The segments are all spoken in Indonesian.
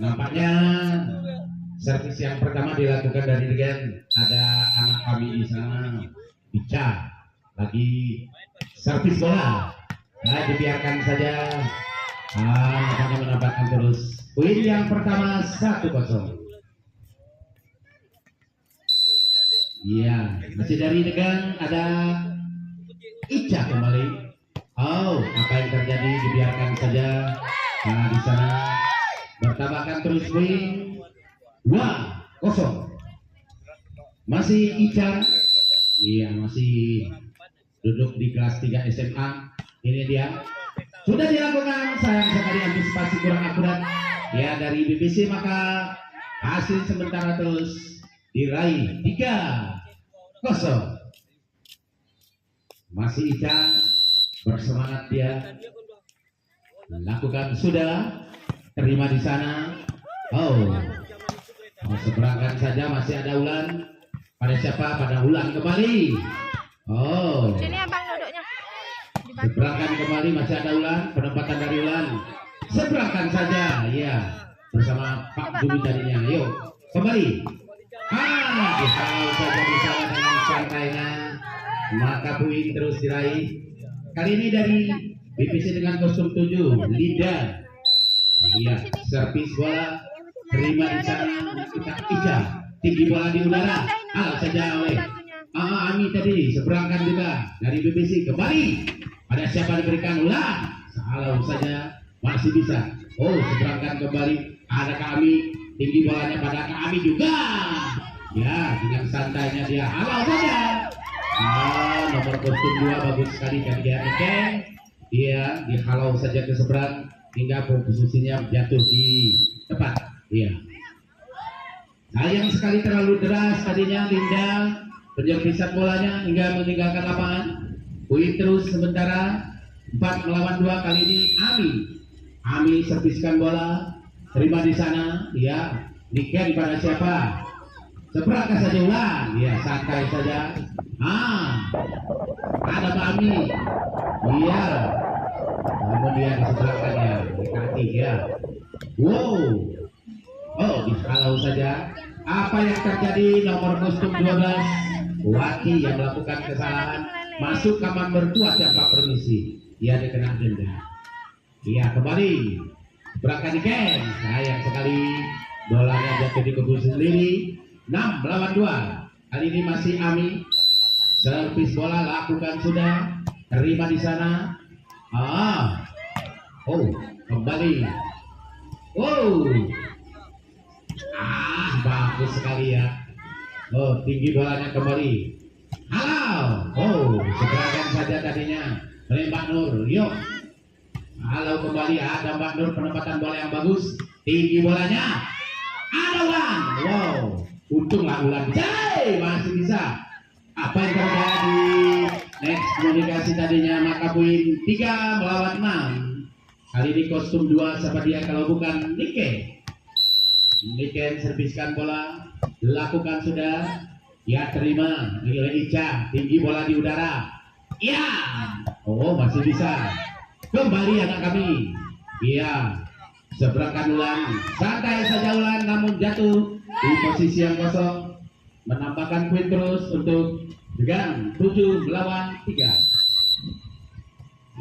Nampaknya servis yang pertama dilakukan dari Regen. Ada anak kami di sana, Ica, lagi servis bola. Nah, dibiarkan saja. Nampaknya menambahkan terus. Poin yang pertama 1-0. Iya, masih dari Regen ada Ica kembali. Oh, apa yang terjadi dibiarkan saja. Nah, di sana bertambahkan terus poin 2-0. Masih Ica. Iya, masih duduk di kelas 3 SMA. Ini dia. Sudah dilakukan, sayang sekali antisipasi kurang akurat ya dari BBC, maka hasil sementara terus diraih 3-0. Masih Ica bersemangat dia. Lakukan sudah, terima di sana. Oh, seberangkan saja, masih ada Ulan. Pada siapa? Pada Ulan kembali. Oh, Sini abang duduknya. seberangkan kembali, masih ada Ulan. Penempatan dari Ulan. Seberangkan saja, ya, bersama Pak Jumi tadinya. Yuk, kembali. Dihalau saja di sana dengan santainya. Maka poin terus diraih. Kali ini dari BBC dengan kostum 7, Linda. Iya, servis bola, terima di sana, kita Ica, tinggi bola di udara, alat saja oleh Ami tadi, seberangkan juga dari BBC, kembali, ada siapa diberikan ulang, salah saja, masih bisa, oh seberangkan kembali, ada kami, tinggi bolanya pada kami juga, ya dengan santainya dia, halau saja, nomor kostum 2 bagus sekali dari dia, dia dihalau saja ke seberang, hingga posisinya jatuh di tepat. Iya. Sayang sekali terlalu deras tadinya Linda penyerpisan bolanya hingga meninggalkan lapangan. Poin terus sementara 4 melawan 2 kali ini Ami. Ami serviskan bola, terima di sana. Iya. Niken pada siapa? Seberangkan saja ulang. Iya, santai saja. Ada Pak Ami. Iya. Kemudian diseberangkannya dikati ya. Wow. Oh, dihalau saja. Apa yang terjadi? Nomor kostum 12 Wati yang melakukan kesalahan masuk kamar mertua tanpa permisi. Ia dikena denda. Ia kembali berangkat di Ken. Sayang sekali bolanya jatuh di kebun sendiri. 6 melawan 2. Kali ini masih Ami. Servis bola lakukan sudah. Terima di sana. Oh, kembali. Oh, bagus sekali ya. Oh, tinggi bolanya kembali. Halau. Oh, seberangkan saja tadinya oleh Mbak Nur. Yuk. Halau kembali, ada Mbak Nur, penempatan bola yang bagus. Tinggi bolanya. Ada Ulan. Wow, untunglah Ulan. Masih bisa. Apa yang terjadi? Next komunikasi tadinya, maka poin 3 melawan 6. Kali ini kostum 2, siapa dia kalau bukan Niken. Niken serviskan bola, lakukan sudah. Ya, terima oleh Ica, tinggi bola di udara. Ya, oh masih bisa. Kembali anak kami. Iya, seberangkan Ulan. Santai saja Ulan, namun jatuh di posisi yang kosong. Menambahkan poin terus untuk dengan 7 melawan 3.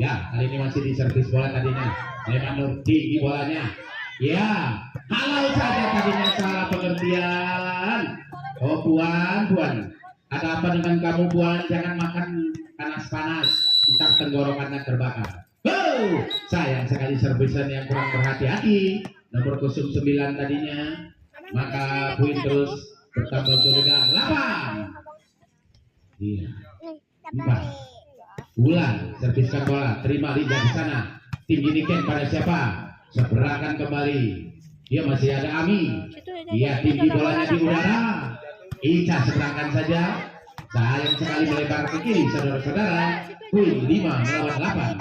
Ya, kali ini masih di servis bola tadinya. Leman tinggi bolanya. Ya, halau saja tadinya, salah pengertian. Oh Puan. Ada apa dengan kamu Puan? Jangan makan panas-panas, ntar tenggorokannya terbakar. Oh, sayang sekali servisan yang kurang berhati-hati. Nomor kostum 9 tadinya. Maka poin terus bertambah dengan 8. Iya. 4. Ulan serviskan bola, terima Linda di sana. Tinggi Niken pada siapa? Seberangkan kembali. Dia masih ada Ami. Dia tinggi bolanya di udara. Ica seberangkan saja. Sayang sekali melebar ke kiri, saudara-saudara. Poin 5 melawan 8.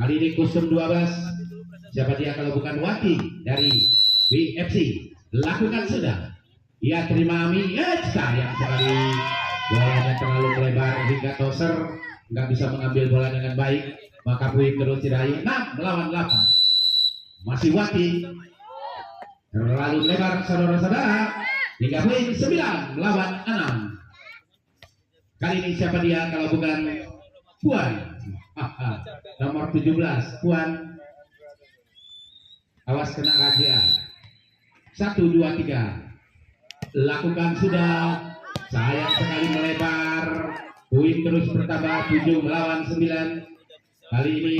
Kali ini kostum 12. Siapa dia kalau bukan Wati dari BFC? Lakukan sudah. Ia terima Ami. Sayang sekali. Bolanya terlalu melebar hingga toser, nggak bisa mengambil bola dengan baik, maka poin terus diraih 6 melawan 8. Masih Wati. terlalu lebar saudara-saudara. Hingga poin 9 melawan 6. Kali ini siapa dia kalau bukan Puan? Nomor 17 Puan. Awas kena razia. 1, 2, 3. Lakukan sudah. Sayang sekali melebar. Poin terus bertambah 7 melawan 9. Kali ini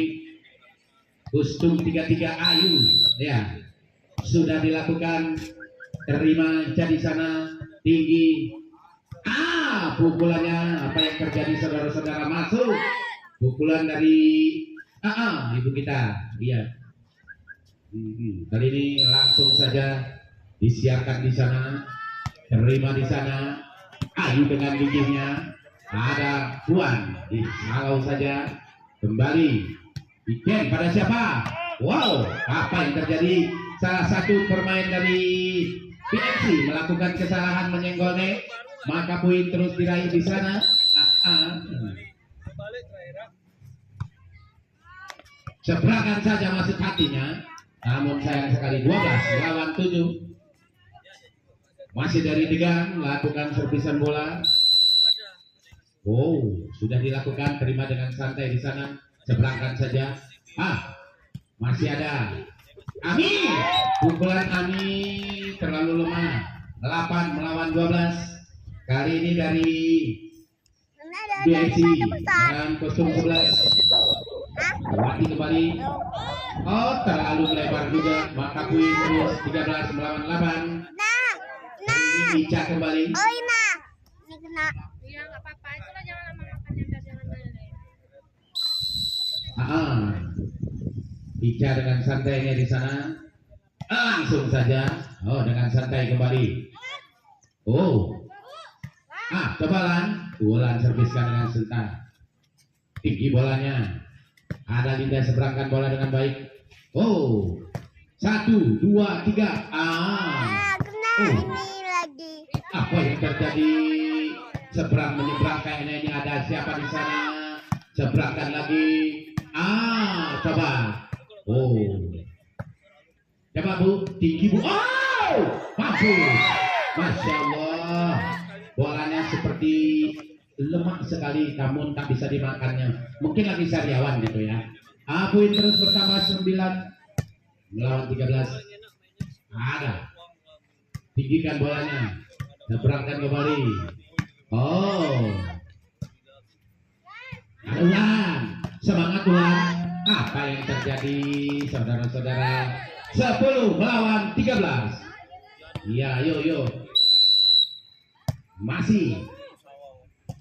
kostum 33 Ayu ya sudah dilakukan. Terima jadi sana tinggi. Pukulannya apa yang terjadi saudara-saudara, masuk pukulan dari ibu kita. Iya. Kali ini langsung saja disiarkan di sana. Terima di sana. Ayu dengan giginya. Ada Puan. Disalau saja. Kembali. Weekend pada siapa? Wow, apa yang terjadi? Salah satu pemain dari PFC melakukan kesalahan menyenggol net. Maka poin terus diraih di sana. Seberangan saja masuk hatinya. Namun sayang sekali 12 melawan 7. Masih dari Degan lakukan servisan bola. Sudah dilakukan, terima dengan santai di sana. Seberangkan saja. Masih ada Ami. Pukulan Ami terlalu lemah. 8 melawan 12. Kali ini dari BFC dan kostum 11. Wati kembali. Terlalu lebar juga. Maka poin terus 13 melawan 8. Ini Ica kembali. Ini kena. Iya, nggak apa-apa. Itulah jangan lama makannya, jangan banyak. Ica dengan santainya di sana. Langsung saja. Dengan santai kembali. Coba Lan serviskan dengan sentak. Tinggi bolanya. Ada Linda seberangkan bola dengan baik. 1, 2, 3. Kena ini lagi. Apa yang terjadi? Seberang menyeberang, kayaknya ini ada siapa di sana? Seberangkan lagi. Coba. Coba Bu, tinggi Bu. Mampus. Masya Allah. Bolanya seperti lemak sekali, namun tak bisa dimakannya. Mungkin lagi sariawan gitu ya. Poin terus bersama 9 melawan 13. Ada. Tinggikan bolanya. Seberangkan kembali. Ulan. Semangat Ulan. Apa yang terjadi saudara-saudara? 10 melawan 13. Iya, yuk. Masih.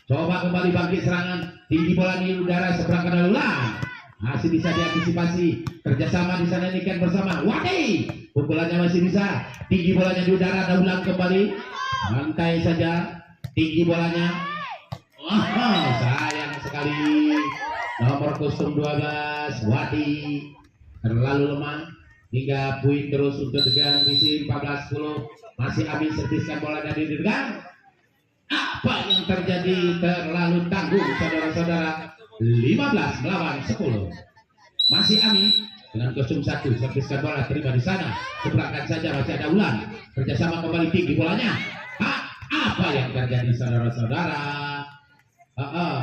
Coba kembali bangkit serangan. Tinggi bola di udara, seberangkan Ulan. Masih bisa diantisipasi. Kerjasama di sana ini kan bersama. Wati. Pukulannya masih bisa. Tinggi bolanya di udara, ada Ulan kembali. Santai saja. Tinggi bolanya. Sayang sekali. Nomor kostum 12 Wati terlalu lemah. Hingga poin terus untuk Degan di 14-10. Masih Ami serviskan bola dari Degan. Apa yang terjadi? Terlalu tangguh saudara-saudara. 15 melawan 10. Masih Ami dengan kostum 1 serviskan bola, terima di sana. Seberangkan saja, masih ada Ulan. Kerjasama kembali, tinggi bolanya. Apa yang terjadi saudara-saudara?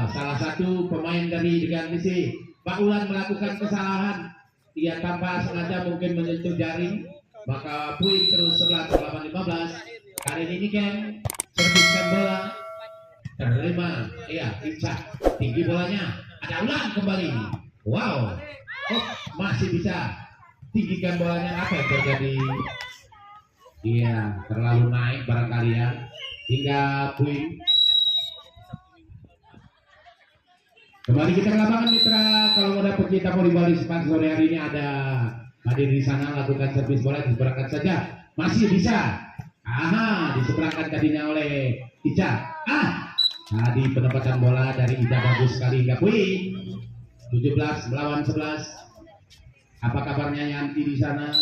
Salah satu pemain dari Degan Misi, Pak Ulan melakukan kesalahan. Dia tanpa sengaja mungkin menyentuh jaring. Maka poin terus 11 melawan 15. Kali ini kan serviskan bola. Terima. Ica. Tinggi bolanya. Ada Ulan kembali. Wow. Masih bisa. Tinggikan bolanya. Apa yang terjadi? Terlalu naik barangkali ya. Hingga poin. Kembali kita ke lapangan mitra. Kalau mau dapat kita mau di sore hari ini ada hadir di sana, lakukan servis bola, diseberangkan saja. Masih bisa. Diseberangkan tadinya oleh Ica. Tadi penempatan bola dari Ica bagus sekali, hingga poin 17 melawan 11. Apa kabarnya Yanti di sana?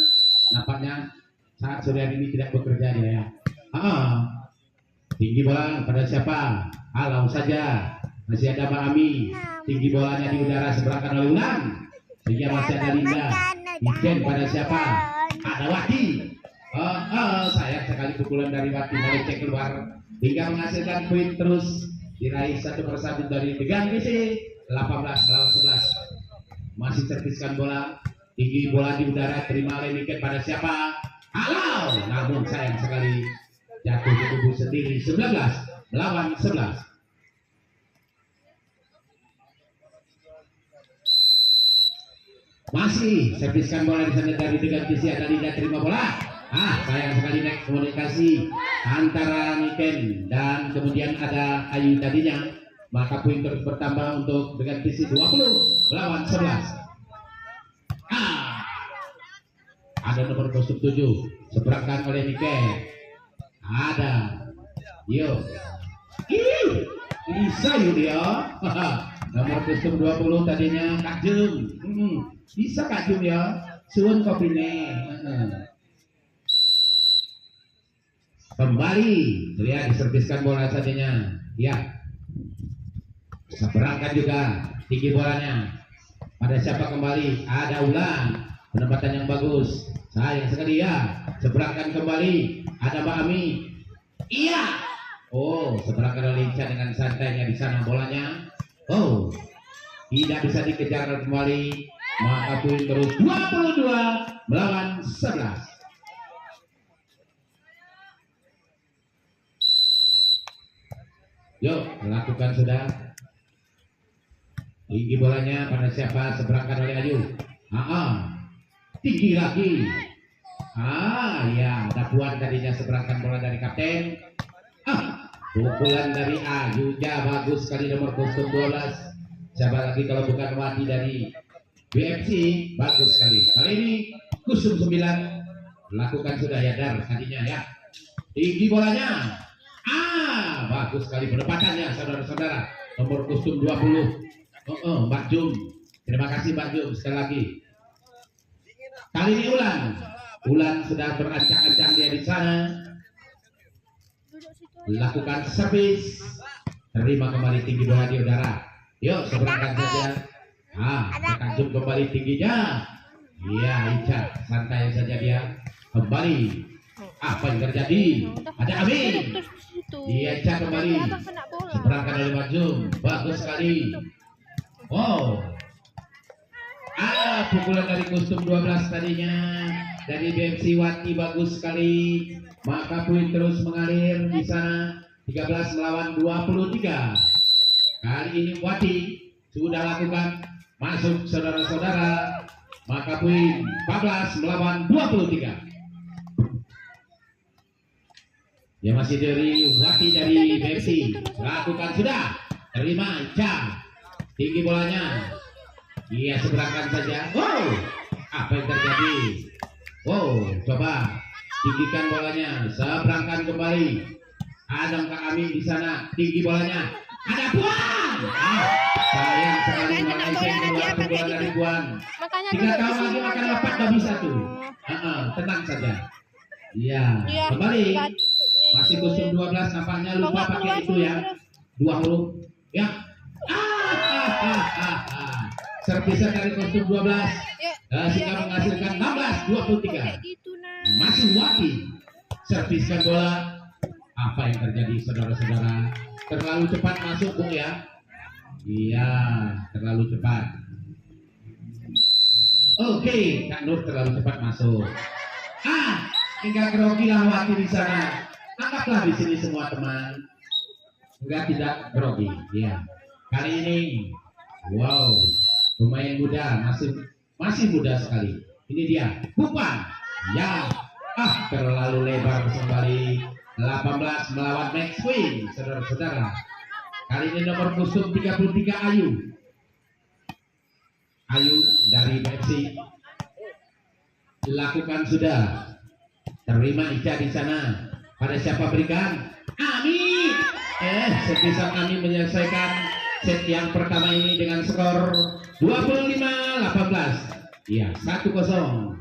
Nampaknya saat sore hari ini tidak bekerja dia ya. Tinggi bola pada siapa? Halau saja. Masih ada Mbak Ami. Tinggi bolanya di udara, seberangkan oleh Ulan. Sehingga masih ada Linda. Weekend pada siapa? Ada Wati. Sayang sekali pukulan dari Wati meleceh keluar hingga menghasilkan poin terus diraih satu persatu dari Degan BC. 18 lawan 11. Masih serviskan bola tinggi, bola di udara, terima oleh wicket pada siapa? Halau, namun sayang sekali jatuh di tubuh sendiri. 19 melawan 11. Masih serviskan bola di sana dari Degan BC, ada tidak terima bola. Sayang sekali next komunikasi antara Niken dan kemudian ada Ayu tadinya, maka poin terus bertambah untuk Degan BC. 20 melawan 11. Ada nomor 07 seberangkan oleh Niken, ada bisa Yudio. Nomor 20 tadinya Kak Jum. Bisa Kak Jum ya, suun kopine. Kembali dia diserviskan bola tadinya, ya seberangkan juga tinggi bolanya pada siapa kembali, ada Ulan, penempatan yang bagus, sayang sekali ya, seberangkan kembali, ada Mbak Ami, iya, seberangkan oleh Ica dengan santainya di sana bolanya, tidak bisa dikejar kembali, maka poin terus 22 melawan 11. Yuk, lakukan sudah. Tinggi bolanya pada siapa? Seberangkan oleh Ayu. Tinggi lagi. Ya, ada Puan tadinya seberangkan bola dari kapten. Pukulan dari Ayu, ya bagus sekali nomor 12. Siapa lagi kalau bukan Wati dari BFC, bagus sekali. Kali ini Kusum 9 lakukan sudah ya Dar tadinya ya. Tinggi bolanya. Bagus sekali penempatannya saudara-saudara. Nomor Kusum 20. Mbak Jum. Terima kasih Mbak Jum sekali lagi. Kali ini Ulan sudah berancang-ancang dia di sana. Lakukan servis. Terima kembali tinggi bola di udara. Yuk seberangkan saja. Kak Jum kembali tingginya. Iya Ica, santai saja dia. Kembali. Apa yang terjadi? Ada Amin. Iya Ica kembali. Seberangkan oleh Mbak Jum. Bagus sekali. Pukulan dari Kusum 12 tadinya dari BFC Wati, bagus sekali. Maka poin terus mengalir di sana. 13 melawan 23. Kali ini Wati sudah lakukan masuk saudara-saudara. Maka poin 14 melawan 23. Ya masih dari Wati dari BFC. Lakukan sudah. Terima Ica. Tinggi bolanya. Iya seberangkan saja. Apa yang terjadi? Coba tinggikan bolanya. Seberangkan kembali. Ada Kak Amin di sana. Tinggi bolanya. Ada Puan. Sayang sekali Malaysia keluar bola dari Puan. 3 tahun lagi akan lepas, gak bisa tuh. Tenang saja. Iya. Kembali. Masih Kusum 12 nampaknya lupa pakai itu ya. 2 huruf. Ya. Servisan dari Kusum 12 sehingga menghasilkan 16-23. Masih Wati serviskan bola. Apa yang terjadi saudara-saudara? Terlalu cepat masuk Bung ya. Iya, terlalu cepat. Oke, Kak Nur terlalu cepat masuk. Hingga grogi lah Wati di sana. Anggaplah di sini semua teman. Enggak, tidak grogi. Ya. Kali ini, pemain muda, masih muda sekali. Ini dia, Pupan. Ya, terlalu lebar kembali. 18 melawan Max Win, saudara-saudara. Kali ini nomor Kusum 33 Ayu. Ayu dari BFC. Lakukan sudah. Terima Ica di sana. Pada siapa berikan? Ami. Sepisah kami menyelesaikan set yang pertama ini dengan skor 25-18. Iya, 1-0.